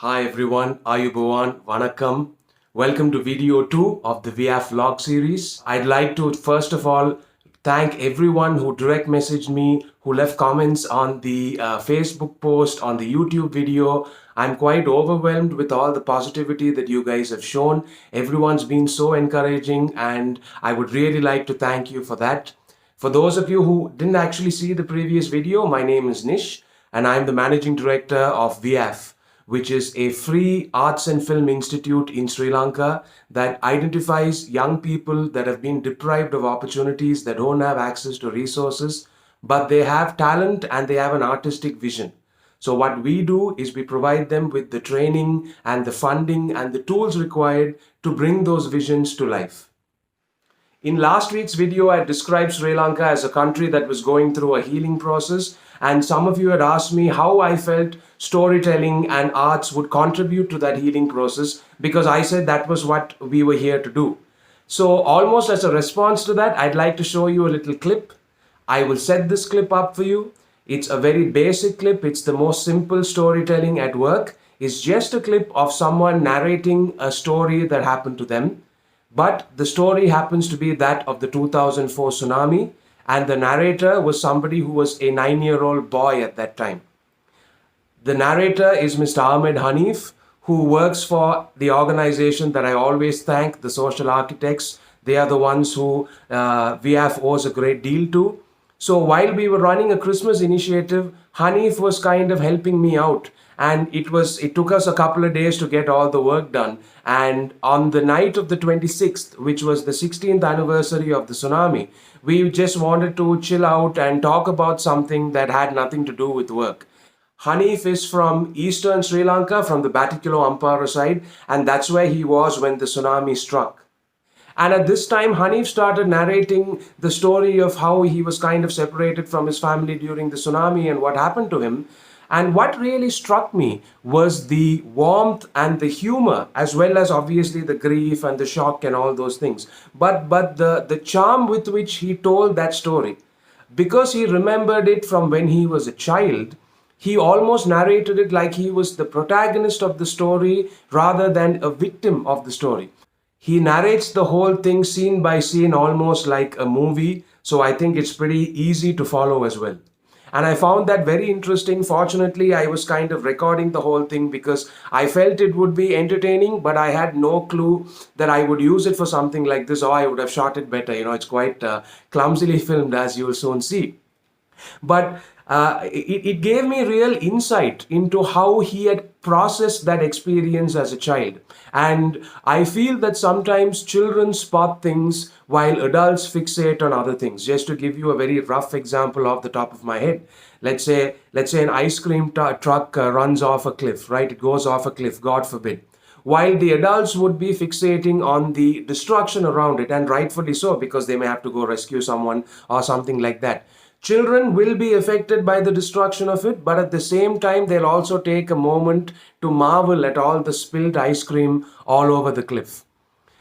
Hi everyone, Ayubowan, Vanakkam. Welcome to video 2 of the VIAF vlog series. I'd like to first of all thank everyone who direct messaged me, who left comments on the Facebook post, on the YouTube video. I'm quite overwhelmed with all the positivity that you guys have shown. Everyone's been so encouraging and I would really like to thank you for that. For those of you who didn't actually see the previous video, my name is Nish and I'm the Managing Director of VIAF, which is a free arts and film institute in Sri Lanka that identifies young people that have been deprived of opportunities, that don't have access to resources, but they have talent and they have an artistic vision. So what we do is we provide them with the training and the funding and the tools required to bring those visions to life. In last week's video, I described Sri Lanka as a country that was going through a healing process, and some of you had asked me how I felt storytelling and arts would contribute to that healing process, because I said that was what we were here to do. So almost as a response to that, I'd like to show you a little clip. I will set this clip up for you. It's a very basic clip. It's the most simple storytelling at work. It's just a clip of someone narrating a story that happened to them. But the story happens to be that of the 2004 tsunami, and the narrator was somebody who was a 9-year-old boy at that time. The narrator is Mr. Ahmed Hanif, who works for the organization that I always thank, the Social Architects. They are the ones who VIAF owes a great deal to. So while we were running a Christmas initiative, Hanif was kind of helping me out. And it took us a couple of days to get all the work done. And on the night of the 26th, which was the 16th anniversary of the tsunami, we just wanted to chill out and talk about something that had nothing to do with work. Hanif is from eastern Sri Lanka, from the Batticaloa Ampara side, and that's where he was when the tsunami struck. And at this time, Hanif started narrating the story of how he was kind of separated from his family during the tsunami and what happened to him. And what really struck me was the warmth and the humor, as well as obviously the grief and the shock and all those things. But the charm with which he told that story, because he remembered it from when he was a child, he almost narrated it like he was the protagonist of the story rather than a victim of the story. He narrates the whole thing scene by scene, almost like a movie. So I think it's pretty easy to follow as well. And I found that very interesting. Fortunately, I was kind of recording the whole thing because I felt it would be entertaining, but I had no clue that I would use it for something like this, or I would have shot it better. It's quite clumsily filmed, as you will soon see. But it gave me real insight into how he had processed that experience as a child. And I feel that sometimes children spot things while adults fixate on other things. Just to give you a very rough example off the top of my head. Let's say an ice cream truck runs off a cliff, right? It goes off a cliff, God forbid. While the adults would be fixating on the destruction around it, and rightfully so, because they may have to go rescue someone or something like that. Children will be affected by the destruction of it, but at the same time, they'll also take a moment to marvel at all the spilled ice cream all over the cliff.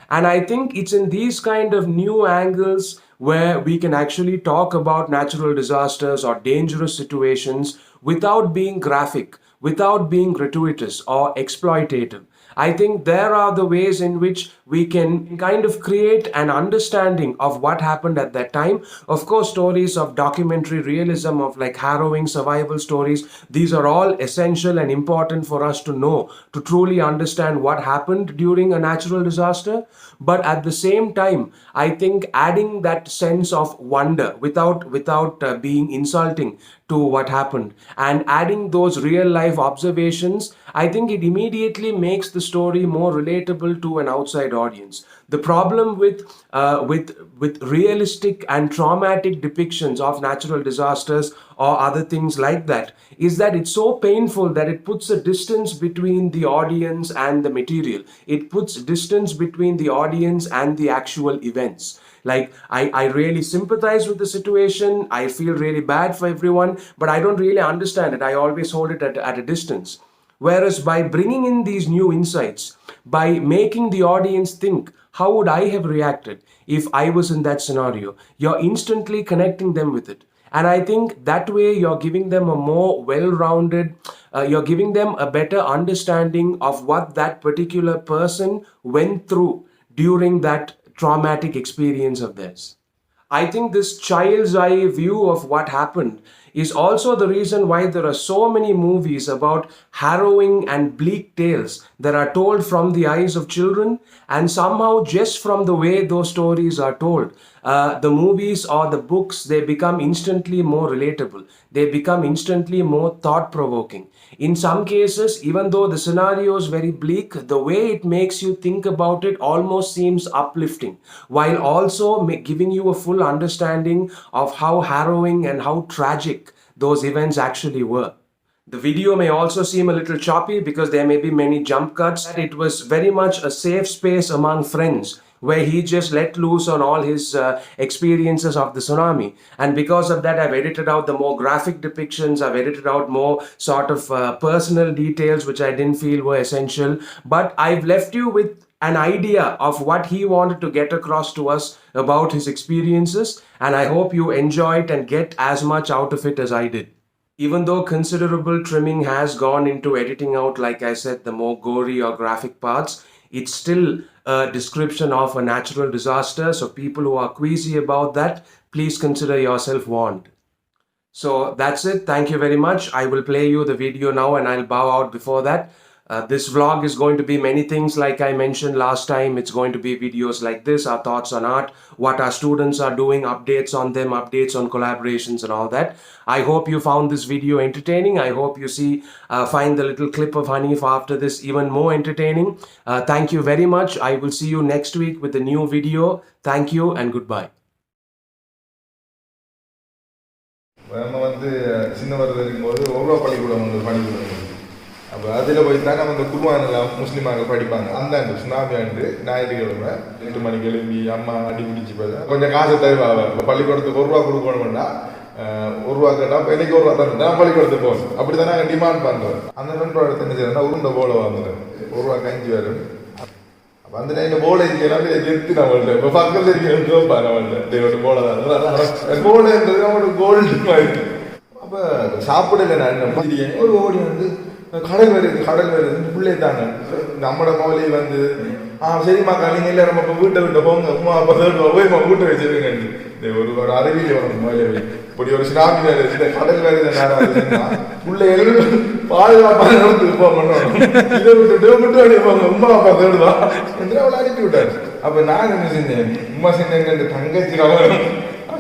And I think it's in these kind of new angles where we can actually talk about natural disasters or dangerous situations without being graphic, without being gratuitous or exploitative. I think there are the ways in which we can kind of create an understanding of what happened at that time. Of course, stories of documentary realism, of like harrowing survival stories, these are all essential and important for us to know, to truly understand what happened during a natural disaster. But at the same time, I think adding that sense of wonder without being insulting to what happened, and adding those real life observations, I think it immediately makes the story more relatable to an outside audience. The problem with realistic and traumatic depictions of natural disasters or other things like that is that it's so painful that it puts a distance between the audience and the material. It puts distance between the audience and the actual events. Like, I really sympathize with the situation. I feel really bad for everyone, but I don't really understand it. I always hold it at a distance. Whereas by bringing in these new insights, by making the audience think, how would I have reacted if I was in that scenario? You're instantly connecting them with it. And I think that way you're giving them a more well-rounded, you're giving them a better understanding of what that particular person went through during that traumatic experience of theirs. I think this child's eye view of what happened is also the reason why there are so many movies about harrowing and bleak tales that are told from the eyes of children, and somehow just from the way those stories are told, the movies or the books, they become instantly more relatable. They become instantly more thought provoking. In some cases, even though the scenario is very bleak, the way it makes you think about it almost seems uplifting, while also giving you a full understanding of how harrowing and how tragic those events actually were. The video may also seem a little choppy because there may be many jump cuts. It was very much a safe space among friends where he just let loose on all his experiences of the tsunami. And because of that, I've edited out the more graphic depictions, I've edited out more sort of personal details which I didn't feel were essential. But I've left you with an idea of what he wanted to get across to us about his experiences, and I hope you enjoy it and get as much out of it as I did. Even though considerable trimming has gone into editing out, like I said, the more gory or graphic parts, it's still a description of a natural disaster. So people who are queasy about that, please consider yourself warned. So that's it. Thank you very much. I will play you the video now and I'll bow out before that. This vlog is going to be many things like I mentioned last time. It's going to be videos like this, our thoughts on art, what our students are doing, updates on them, updates on collaborations and all that. I hope you found this video entertaining. I hope you find the little clip of Hanif after this even more entertaining. Thank you very much. I will see you next week with a new video. Thank you and goodbye. நம்ம சின்னவர்கள் இருக்கும்போது ஒவ்வொரு பள்ளிக்கூடம் பள்ளிக்கூடம் அப்போ அதில் போய் தான் நம்ம இந்த குருவானெல்லாம் முஸ்லீமாக படிப்பாங்க. அந்த சுனாமி ஆண்டு ஞாயிற்றுக்கிழமை 8 மணிக்கு எழுப்பி அம்மா அடி பிடிச்சி போய் கொஞ்சம் காசை தருவாங்க. இப்போ பள்ளிக்கூடத்துக்கு ₹1 கொடுக்கணும்னா ₹1 கேட்டால் இப்போ எனக்கு ₹1 தான் நான் பள்ளிக்கூடத்துக்கு போகணும். அப்படி தான் நாங்கள் டிமாண்ட் பண்ணுறோம். அந்த ₹2 என்ன செய்யறோம்னா உருண்டை போல வாங்குறேன். ₹1 5 வரும். அப்போ அந்த டைமில் போல இருக்கிறாங்க எத்து நம்மள்ட்ட இப்போ பக்கத்தில் இருக்கிற நம்மள்ட்ட போல தான் போலன்றது நம்மளுக்கு கோல்டு மாதிரி. அப்போ சாப்பிடல நான் ஒரு ஓடி கடல் வருது பிள்ளை தாங்க நம்மளோட மொழியை சரிம்மா நீங்க இல்லை நம்ம இப்போ வீட்டை விட்ட போங்க அம்மா அப்போ போய் வீட்டை வச்சிருங்க ஒரு அறிவியல் வரும் மொழியை இப்படி ஒரு சுனாமி வேறு கடல் வருது பிள்ளை எழுந்து பாதுகாப்பாக நடந்து போகணும் இதை விட்டுட்டு விட்டு அப்படியே போங்க உமா அப்பா தேடுவா என்று அவளை அனுப்பி விட்டாரு. அப்போ நான் என்ன செஞ்சேன் உமா செஞ்சேன் தங்கச்சி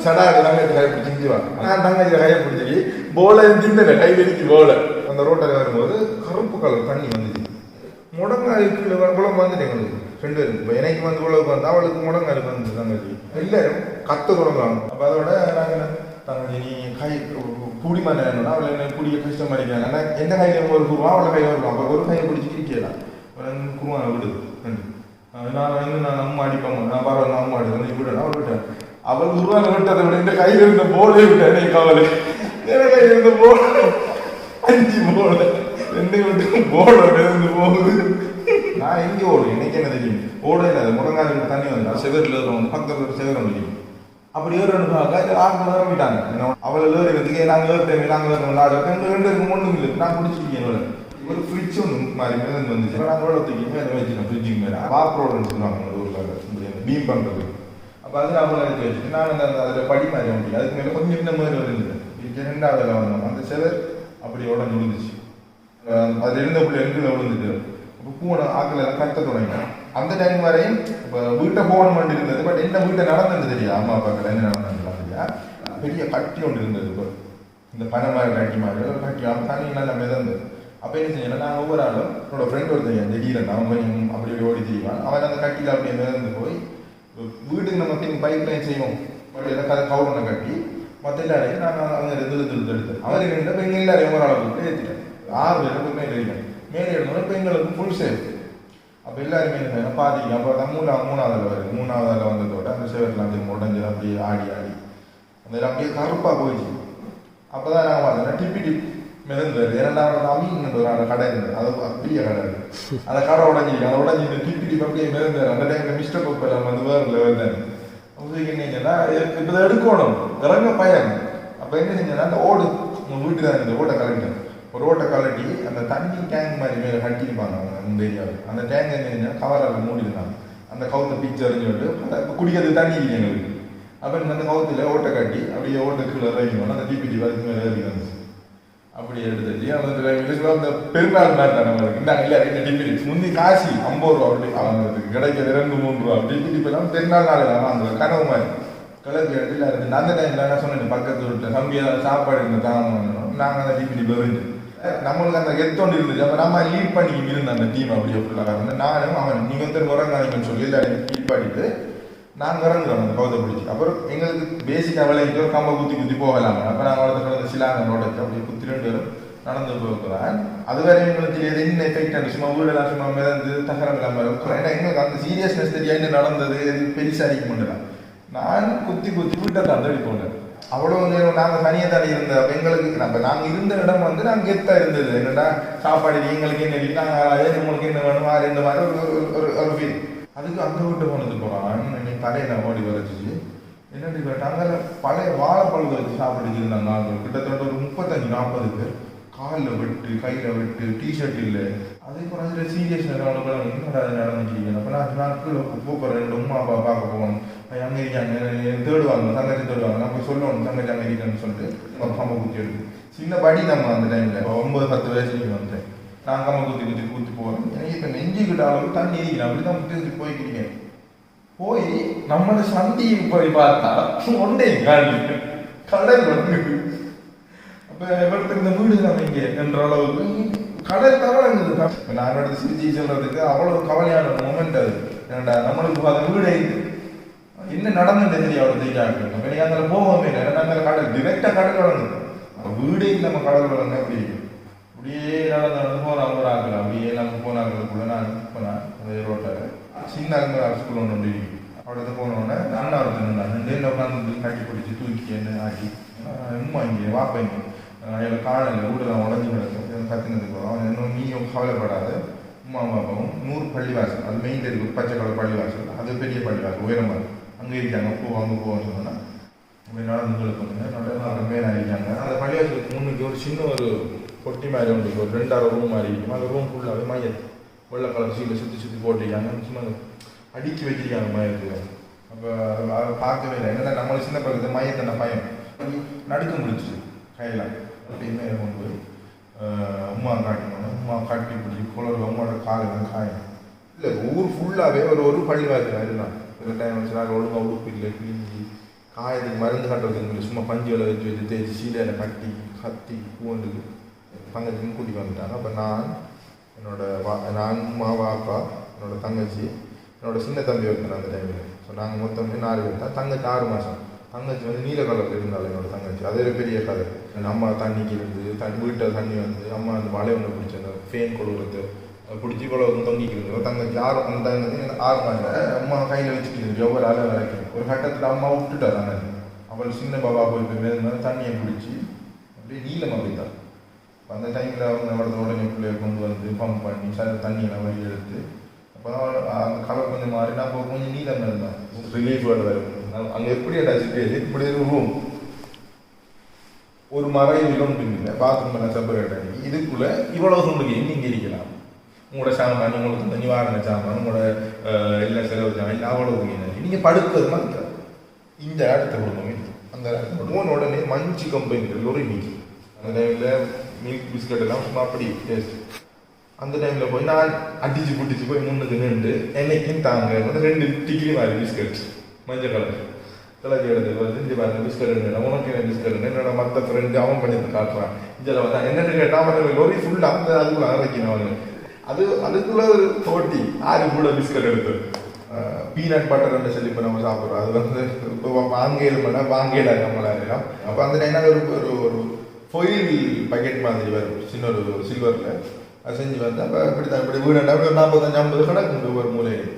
சடாக்கு தங்கச்சி கையை பிடிச்சி செஞ்சுவாங்க. நான் தங்கச்சி கையை பிடிச்சி போல தின்னல கை வெடிக்கு போல அந்த ரோட்டில் வரும்போது கருப்பு கலர் தண்ணி வந்துச்சு. முடங்காலுக்கு குளம் வந்துட்டு எங்களுக்கு 2 பேருக்கு. இப்போ எனக்கு குளவுக்கு வந்து அவளுக்கு முடங்காலுக்கு வந்து தங்கச்சி எல்லாரும் கத்த தொடங்குவாங்க. அப்போ அதோட நாங்கள் தங்கச்சி நீ கை குடி மண்ணா அவளை என்ன குடிக்க கஷ்டமா இருக்காங்க. ஆனால் எந்த கையில் ஒரு குருவா அவளை கையில் இருக்கும். அப்போ ஒரு கையை பிடிச்சி கிரிக்கலாம் குருவா விடுது. நான் அம்மா அடிப்பாங்க நான் பரவாயில்ல அம்மா அடிப்பேன் விடணும் அவள் விட்டேன். அவள் குருவான விட்டதை விட இந்த கையில் இருந்த போலே விட்டேன். நீ கவலை என் கையில் இருந்த போல 5 போல 2 விட்டு போல இருந்து போகுது. நான் எங்கே ஓடும் எனக்கு என்ன தெரியும் ஓட இல்லாத முடங்காலுக்கு தண்ணி வந்தா செவரில் ஏறும் பக்கத்தில் செவரம் முடியும். அப்படி ஏறணும் ஆட்கள் விட்டாங்க. அவளை ஏறுறதுக்கு நாங்கள் ஏறுறேன் நாங்கள் ஏறணும் 2 பேருக்கு ஒன்றும் இல்லை. நான் பிடிச்சிருக்கேன் ஒரு ஃப்ரிட்ஜ் ஒன்று மாதிரி மேலே வந்துச்சு. நான் ரோட தூக்கி மேலே வச்சுக்கேன் ஃப்ரிட்ஜுக்கு மேலே வாக் ரோடுன்னு சொல்லுவாங்க ஒரு ஊரில் பீம் பண்ணுறது. அப்போ அது அவங்கள எடுத்து வச்சுட்டு நான் அதில் படி மாதிரி முடியும். அதுக்கு மேலே கொஞ்சம் இந்த மாதிரி வருது. 2வது வந்தோம் அந்த செவர் அப்படி உடஞ்சி விழுந்துச்சு. அதில் இருந்த பிள்ளை எங்கில் விழுந்துட்டு இப்போ பூனை ஆக்கள் எல்லாம் கத்த தொடங்கினேன். அந்த டைம் வரையும் இப்போ வீட்டை போகணும் இருந்தது. பட் என்ன வீட்டை நடந்தது தெரியா அம்மா அப்பாக்கள் என்ன நடந்ததுலாம் தெரியா. பெரிய கட்டி ஒன்று இருந்தது. இப்போ இந்த பனை மாதிரி கட்டி மாதிரி கட்டி தண்ணி நல்லா மிதந்தது. அப்போ என்ன செய்யணும் நாங்கள் ஒவ்வொரு ஆளும் என்னோட ஃப்ரெண்ட் ஒருத்தர் திடீரென் அவன் கொஞ்சம் அப்படி ஓடி தெரியுவான். அவன் அந்த கட்டியில் அப்படியே மிதந்து போய் வீட்டுக்கு நம்ம பைப் லைன் செய்வோம். கவுரனை கட்டி மற்ற எல்லாரையும் நாங்கள் அவங்க எடுத்து அவருக்கு இப்போ எங்கள் எல்லாரையும் ஒரு அளவுக்கு ஏற்றிட்டேன். 6 பேருக்கு மேலே ஏறிட்டேன். மேலே எடுத்தோம்னா இப்போ எங்களுக்கு ஃபுல் சேஃப். அப்போ எல்லாருமே என்ன பாதிக்கு அப்போ தான் 3வது வருது. 3வது வந்ததோட அந்த சேவத்தில் அந்த உடஞ்சி அப்படியே ஆடி அந்த அப்படியே கருப்பாக போயிடுச்சு. அப்போ தான் நாங்கள் பார்த்தோம்னா டிப்பி மிதந்து 2வது அமீன் ஒரு கடை இருந்தது. அது பெரிய கடை இருக்குது. அந்த கடை உடஞ்சிருக்கு. அந்த உடஞ்சி இந்த டிப்பி அப்படியே மிதந்தார். அந்த டைமில் மிஸ்டர் கோப்பெல்லாம் வேறு லெவல் தானே. என்ன இப்போ எடுக்கணும் இறங்க பயம். அப்போ என்ன செஞ்சேன்னா அந்த ஓடு உங்கள் வீட்டு தான் இந்த ஓட்டை கலட்டிட்டேன். ஒரு ஓட்டை கலட்டி அந்த தண்ணி டேங்க் மாதிரி மேலே கட்டியிருப்பாங்க அந்த ஏரியாவில். அந்த டேங்க் என்ன செஞ்சால் கவரால் மூடிருந்தாங்க. அந்த கவுத்தை பிக்சர்னு சொல்லிட்டு குடிக்கிறது தண்ணி இல்லை எங்களுக்கு. அப்போ அந்த கவுத்தில் ஓட்டை கட்டி அப்படியே ஓட்டை கீழே இறங்கினோம். அந்த டிபிடி வரைக்கும் மேலே ஏறி வந்துச்சு. அப்படி எடுத்துச்சு அந்த பெருநாள் மாதிரி நம்மளுக்கு இந்த இல்லை 2 டிபிடி முந்தி காசி 50 ரூபா அப்படி அவங்களுக்கு கிடைக்கிற 2-3 ரூபா டிபிடி இப்பெல்லாம் பெருநாள் நாள் அந்த கனவு மாதிரி கிளம்பி இடத்துல இருந்து அந்த டைம்ல என்ன சொன்னேன் பக்கத்து வீட்டில் தம்பியாக சாப்பாடு இருந்த தாங்க நாங்கள் அந்த டிபிடி பெருந்து நம்மளுக்கு அந்த கெத்தோண்டு இருந்துச்சு. அப்போ நம்ம லீட் பண்ணி இருந்த அந்த டீம் அப்படியே ஃபுல்லாக இருந்து நானும் அவன் நீங்கள் வந்து உறங்காதீங்கன்னு சொல்லி எல்லாரும் லீட் பண்ணிட்டு நாங்கள் இறங்குறோம் அந்த கவுத்தை பிடிச்சி. அப்புறம் எங்களுக்கு பேசிக்காக விளையிட்டு ஒரு கம்பை குத்தி போகலாங்க. அப்போ நாங்கள் வளர்த்து சிலாங்க ரோடச்சு அப்படி குத்தி 2 பேரும் நடந்து போகிறேன். அது வேற எங்களுக்கு தெரியாது என்ன எஃபெக்ட் சும்மா வீடெல்லாம் சும்மா மிதந்து தகரம் இல்லாமல் இருக்கிறோம். ஏன்னா எங்களுக்கு அந்த சீரியஸ்னஸ் தெரியாது என்ன நடந்தது பெருசாக அடிக்க முடியல. நான் குத்தி வீட்டை தான் தள்ளி போனேன். அவ்வளோ நேரம் நாங்கள் தனியாக தானே இருந்தோம். எங்களுக்கு நாங்கள் இருந்த இடம் வந்து நாங்கள் கெத்தாக இருந்தது. என்னடா சாப்பாடு எங்களுக்கு என்ன நாங்கள் உங்களுக்கு என்ன வேணும் இந்த மாதிரி ஒரு ஃபீல். அதுக்கு அந்த வீட்டை போனது போகிறான் இன்னைக்கு தலையை ஓடி வரைச்சி என்னென்னு கேட்டாங்க. பழைய வாழைப்பழத்தை வச்சு சாப்பிட்டு இருந்தாங்க ஆண்கள் கிட்டத்தட்ட ஒரு 35-40 பேர். காலில் வெட்டு கையில் வெட்டு டிஷர்ட் இல்லை. அதே போல அதில் சீரியஸ் நடந்துச்சு. அப்போ நான் கீழே போக்குறேன். 2 அம்மா அப்பா பார்க்க போகணும். அங்கே இருக்காங்க தேடுவாங்க தங்கச்சி தேடுவாங்க. நம்ம சொல்லணும் தங்கச்சி அங்கே இருக்கான்னு சொல்லிட்டு நம்ம கம்பை குத்தி எடுத்து சின்ன படி நம்ம அந்த டைமில் 9-10 வயசுக்கு வந்துட்டேன். நான் கம்மை குத்தி போகிறேன். எனக்கு இப்போ நெஞ்சுக்கிட்ட அளவுக்கு தண்ணி இருக்கிறேன். அப்படி தான் முட்டி போய்க்கிறீங்க. போய் நம்மளோட சந்தியில் போய் பார்த்தா ஒன்றே கடல் வந்து அப்போ எவ்வளோ இந்த வீடு தான் இங்கே என்ற அளவுக்கு கடல் தவறுங்குது. நான் என்னோட சிரிச்சி சொல்றதுக்கு அவ்வளோ கவலையான மொமெண்ட் அது. ஏன்டா நம்மளுக்கு அந்த வீடு என்ன நடந்துட்டு தெரியும் அவ்வளோ தெரியாது. எனக்கு அதில் போகவே இல்லை. நாங்கள் கடல் டிரெக்டாக கடல் வளர்ந்து வீடே நம்ம கடல் வளர்ந்து அப்படி அப்படியே நடந்து போனாங்க ஒரு ஆக்கள் அப்படியே நம்ம போனாங்களுக்குள்ள நான் போனேன் அந்த ரோட்டில் சின்ன ஸ்கூல் ஒன்று இருக்கு. அவடத்து போனோடனே அண்ணா ஒருத்தர் ரெண்டு உட்காந்து கட்டி பிடிச்சி தூக்கி என்ன ஆக்கி உம்மா இங்கே வாப்பைங்க அதில் காலையில் வீடெல்லாம் உடஞ்சி கிடக்கும் கத்தினதுக்கு போகிறோம். அவன் இன்னும் நீயும் கவலைப்படாத உமா பாப்பாவும் 100 பள்ளிவாசல் அது மெயின் இருக்கு பச்சை கலர் பள்ளிவாசல் அது பெரிய பள்ளிவாசல் உயரமாக அங்கே இருக்காங்க. அங்கே போவோம்னு சொன்னால் அப்படி நடந்துகளுக்கு வந்து மேலே இருக்காங்க. அந்த பள்ளிவாசலுக்கு முன்னுக்கு ஒரு சின்ன ஒரு பொட்டி மாதிரி ஒன்று ஒரு 2 ரூம் மாதிரி இருக்கும். அந்த ரூம் ஃபுல்லாகவே மையத்து வெள்ளை கலர் சீட்டில் சுற்றி போட்டிருக்காங்க. சும்மா அடுக்கி வச்சிருக்காங்க மையத்தில். அப்போ அதை பார்க்கவே இல்லை. என்னென்னா நம்மளுக்கு சின்ன பக்கத்து மையத்தை பயம் நடுக்க முடிச்சு கையில் அப்படின்னு கொண்டு போய் உமா காட்டணும். உமா காட்டி பிடிச்சி குளர் உமாவோட காலையில் காயம் இல்லை. ஊர் ஃபுல்லாகவே ஒரு பள்ளிவாசல் இருந்தான். சில டைம் வச்சு நாங்கள் ஒழுங்காக உடுப்பு இல்லை கிழிஞ்சி காயத்துக்கு மருந்து கட்டுறதுக்கு சும்மா பஞ்சு வேலை வச்சு தேய்ச்சி சீலையில் கத்தி பூண்டுக்கு தங்கச்சின்னு கூட்டிட்டு வந்துட்டாங்க. அப்போ நான் அம்மா வாப்பா என்னோட தங்கச்சி என்னோட சின்ன தம்பி வைக்கணும் அந்த டைமில். ஸோ நாங்கள் மொத்தம் 4 பேர் தான். தங்கச்சி 6 மாதம். தங்கச்சி வந்து நீல கலரில் இருந்தாலும் என்னோட தங்கச்சி அதே ஒரு பெரிய கதை. அம்மா தண்ணிக்கு இருந்து வீட்டில் தண்ணி வந்து அம்மா அந்த மழை ஒன்று பிடிச்சி அந்த ஃபேன் கொழுவுறது பிடிச்சி குழந்தை தொங்கிக்கு இருந்தோம். தங்கச்சி அந்த தங்கச்சி 6 மாதம் அம்மா கையில் வச்சுட்டு இருந்து ஒவ்வொரு ஆளை வரைக்கும் ஒரு கட்டத்தில் அம்மா விட்டுட்டா தங்கச்சி. அவள் சின்ன பாபா போய் மேலே தண்ணியை பிடிச்சி அப்படியே நீளமாக போய்தான். அந்த டைமில் அவங்க அவரது உடனே பிள்ளைய கொண்டு வந்து பம்ப் பண்ணி தண்ணியெல்லாம் வழி எடுத்து அப்போ அந்த கலர் கொஞ்சம் மாறி நான் கொஞ்சம் நீளம் இருந்தேன் ரிலீஃப் வேறு அங்கே எப்படி சிட்டுவேஷன் இப்படி ஒரு ரூம் ஒரு மறையில் ஒன்றும் இல்லை. பாத்ரூம் எல்லாம் செப்பரேட் ஆகி இதுக்குள்ளே இவ்வளோ உங்களுக்கு எங்கே இருக்கலாம். உங்களோட சாமான் உங்களுக்கு அந்த நிவாரண சாமான் உங்களோட எல்லா செலவு சாமான் இல்லை அவ்வளோ நீங்கள் படுக்கிறது மாதிரி இந்த இடத்த கொடுங்க. அந்த மூணு உடனே மஞ்சு கம்பெனிகள் ஒரு இன்னைக்கு அந்த டைமில் மில்க் பிஸ்கட் எல்லாம் சும்மா அப்படி டேஸ்ட். அந்த டைமில் போய் நான் அடிச்சு பிடிச்சி போய் முன்னுக்கு நின்று என்னைக்கும் தாங்க 2 டிகிரி மாதிரி பிஸ்கட் மஞ்சள் கலர் கலர் எடுத்து வந்து பாருங்க பிஸ்கட் உனக்கு என்ன பிஸ்கட் என்னோட மற்ற ஃப்ரெண்டு அவன் பண்ணி காட்டுறான். இதில் வந்தா என்னென்னு கேட்டால் லோரி ஃபுல்லாக அந்த அதுக்குள்ள வைக்கணும் அவனுக்கு. அதுக்குள்ள ஒரு போட்டி 6 கூட பிஸ்கட் எடுத்து பீனட் பட்டர்ன்னு சொல்லி இப்போ நம்ம சாப்பிட்றோம். அது வந்து இப்போ வாங்கல நம்மளாம். அப்போ அந்த டைம்னா ஒரு ஃபொயில் பக்கெட் மாதிரி வரும் சின்ன ஒரு சில்வரில் அது செஞ்சு வந்து அப்போ இப்படி தான் இப்படி வீடு அப்படி ஒரு 45-50 கணக்கு ஒரு மூலையில்.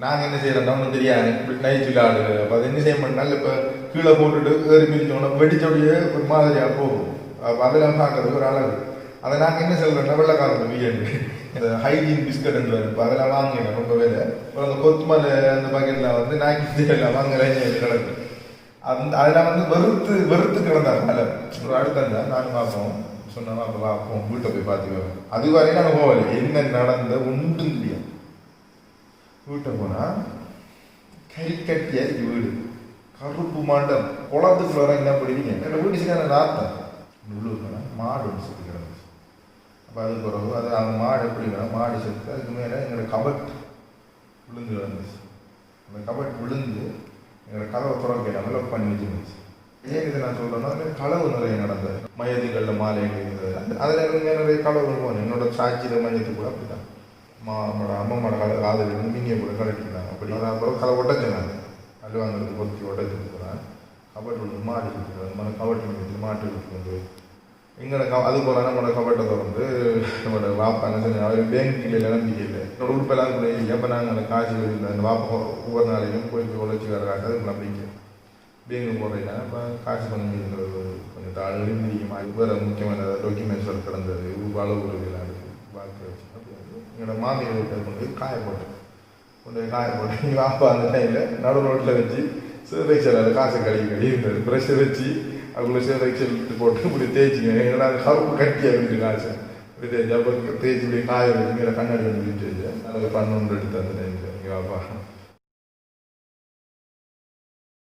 நாங்கள் என்ன செய்யறோம்னா ஒன்றும் தெரியாது இப்படி நைட் விளையாடு. அப்போ அது என்ன செய்ய மாட்டோம்னால இப்போ கீழே போட்டுட்டு ஏறி மிதிச்சோன்னா வெடிச்சோடையே ஒரு மாதிரியாக போகும். அதெல்லாம் பார்க்கறதுக்கு ஒரு அழகு. அதை நாங்கள் என்ன சொல்கிறோம்னா வெள்ளைக்காரங்க வீடு இந்த ஹைஜீன் பிஸ்கட் இப்போ அதெல்லாம் வாங்கினேன் ரொம்ப வேலை. அப்புறம் அந்த கொத்துமலை அந்த பக்கெட்டில் வந்து நாய்க்கு எல்லாம் வாங்கலாம் கிடக்கு. அதெல்லாம் வந்து வெறுத்து கிடந்தாங்க. அதில் ஒரு அடுத்த நானும் பார்ப்போம் சொன்னா அப்போ பார்ப்போம் வீட்டை போய் பார்த்துக்குவேன். அது வரையும் நாங்கள் போகல, என்ன நடந்த ஒன்றும் இல்லையா. வீட்டை போனால் கை கட்டியா வீடு கருப்பு மாண்டம் குளத்துக்குள்ள வர என்ன படிவீங்க. என்னோட வீட்டு சரி ராத்தம் உள்ளூர் மாடு ஒன்று செத்து கிடந்துச்சு. அப்போ அது பிறகு அது அந்த மாடு எப்படி மாடு செத்து அதுக்கு மேலே எங்களோட கபட் விழுந்து கிடந்துச்சு. அந்த கபட் விழுந்து எங்களோட கதவை துறக்க இல்லாமல் லொக் பண்ணி வச்சுருந்துச்சு. ஏன் இதை நான் சொல்கிறேன்னா அதில் களவு நிறைய நடந்தது. மையத்துக்களில் மாலை இருந்தது. அதில் நிறைய களவுகள் போனேன். என்னோட சாட்சியில் மையத்துக்கு கூட அப்படி தான் நம்மளோட அம்மாவோட காதல் வந்து மின்னியை கூட கலட்டிருந்தாங்க. அப்படி அப்புறம் கதை ஒட்டச்சினாங்க. அது வாங்குறது பொறுத்தி ஒட்டச்சுட்டு போகிறேன். கபட் விழுந்து மாடு சுற்றுறது கபட்டு விழுந்து மாட்டு விட்டு வந்து எங்களோட அது போல நம்மளோட கபட்டை திறந்து நம்மளோட வாப்பாங்க சொன்ன அவர் பேங்க்கில் நம்பிக்கை இல்லை. என்னோட உறுப்பெல்லாம் கூட இல்லை. அப்போ நாங்கள் அந்த காசு இல்லை அந்த வாப்பா ஒவ்வொரு நாளைக்கும் போய் உழைச்சி வர காசு அதுக்கு நம்பிக்கை பேங்கு போடுறீங்கன்னா இப்போ காசு கொஞ்சம் கொஞ்சம் தாழ்வு அதிகமாக வேறு முக்கியமான டாக்குமெண்ட்ஸ் கிடந்தது அளவு உறவுகள் பார்க்க வச்சு அப்படி வந்து எங்களோட மாமியை கொண்டு காயப்போட்டேன். கொண்டு காயப்போட்டு வாப்பா அந்த டைமில் நடு ரோட்டில் வச்சு சேவைச்சல் காசை கழுவி இருந்தது. ப்ரெஷ்ஷை வச்சு அதுக்குள்ளே சேவைச்சல் போட்டு இப்படி தேய்ச்சிங்க. எங்களோட அந்த கருப்பு கட்டியாக இருக்குது காசு இப்படி தேய்ச்சி அப்போ தேய்ச்சி இப்படி காய வச்சு மேலே கண்ணாடி வந்து விட்டு வச்சு அதில் 11 எடுத்து அந்த டைமில் எங்கள் வாப்பா